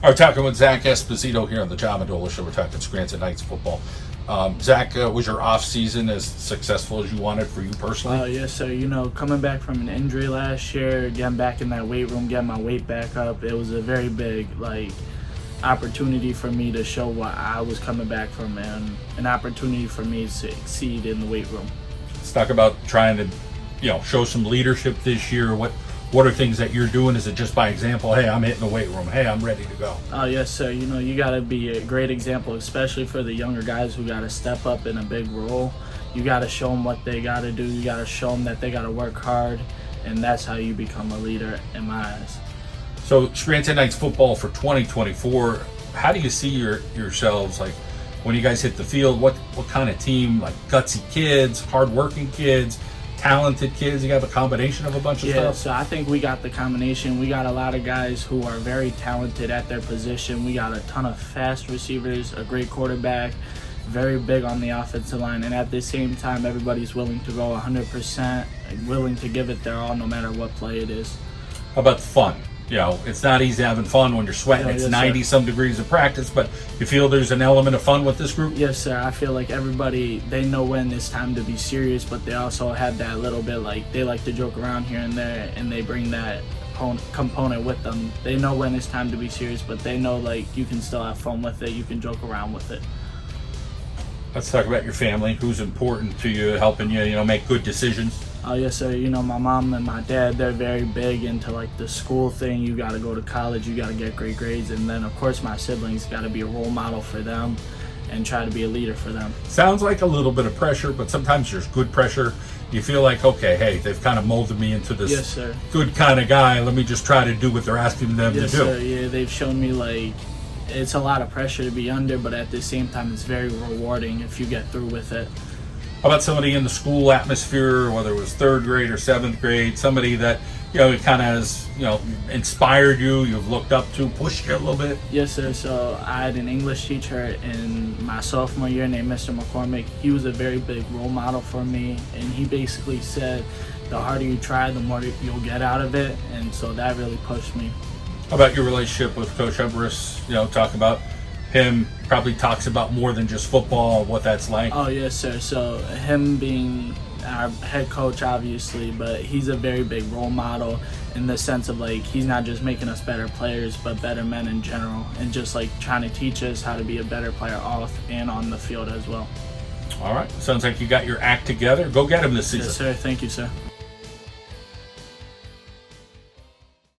We're talking with Zach Esposito here on the John Mendola Show. We're talking Scranton Knights football. Zach, was your off season as successful as you wanted for you personally? Oh, yes, sir. Coming back from an injury last year, getting back in that weight room, getting my weight back up, it was a very big, opportunity for me to show what I was coming back from and an opportunity for me to succeed in the weight room. Let's talk about trying to, show some leadership this year. What are things that you're doing? Is it just by example? Hey, I'm hitting the weight room. Hey, I'm ready to go. Oh, yes, sir. You got to be a great example, especially for the younger guys who got to step up in a big role. You got to show them what they got to do. You got to show them that they got to work hard, and that's how you become a leader in my eyes. So, Scranton Knights football for 2024, how do you see yourselves, when you guys hit the field? What kind of team? Gutsy kids, hardworking kids, talented kids? You have a combination of a bunch of stuff? Yeah, so I think we got the combination. We got a lot of guys who are very talented at their position. We got a ton of fast receivers, a great quarterback, very big on the offensive line, and at the same time, everybody's willing to go 100%, willing to give it their all no matter what play it is. How about the fun? It's not easy having fun when you're sweating. It's 90-some degrees of practice, but you feel there's an element of fun with this group? Yes, sir. I feel like everybody, they know when it's time to be serious, but they also have that little bit, they like to joke around here and there, and they bring that component with them. They know when it's time to be serious, but they know, you can still have fun with it. You can joke around with it. Let's talk about your family. Who's important to you, helping you, make good decisions? Oh, yes, sir. My mom and my dad, they're very big into, the school thing. You got to go to college. You got to get great grades. And then, of course, my siblings got to be a role model for them and try to be a leader for them. Sounds like a little bit of pressure, but sometimes there's good pressure. You feel like, okay, hey, they've kind of molded me into this yes, sir. Good kind of guy. Let me just try to do what they're asking them yes, to do. Sir. Yeah, they've shown me, it's a lot of pressure to be under, but at the same time, it's very rewarding if you get through with it. How about somebody in the school atmosphere, whether it was third grade or seventh grade, somebody that, kind of has, inspired you, you've looked up to, pushed you a little bit? Yes, sir. So I had an English teacher in my sophomore year named Mr. McCormick. He was a very big role model for me, and he basically said, the harder you try, the more you'll get out of it, and so that really pushed me. How about your relationship with Coach Everest? Talk about him, probably talks about more than just football, what that's like. Oh, yes, sir. So him being our head coach, obviously, but he's a very big role model in the sense of, he's not just making us better players, but better men in general, and just, trying to teach us how to be a better player off and on the field as well. All right. Sounds like you got your act together. Go get him this season. Yes, sir. Thank you, sir.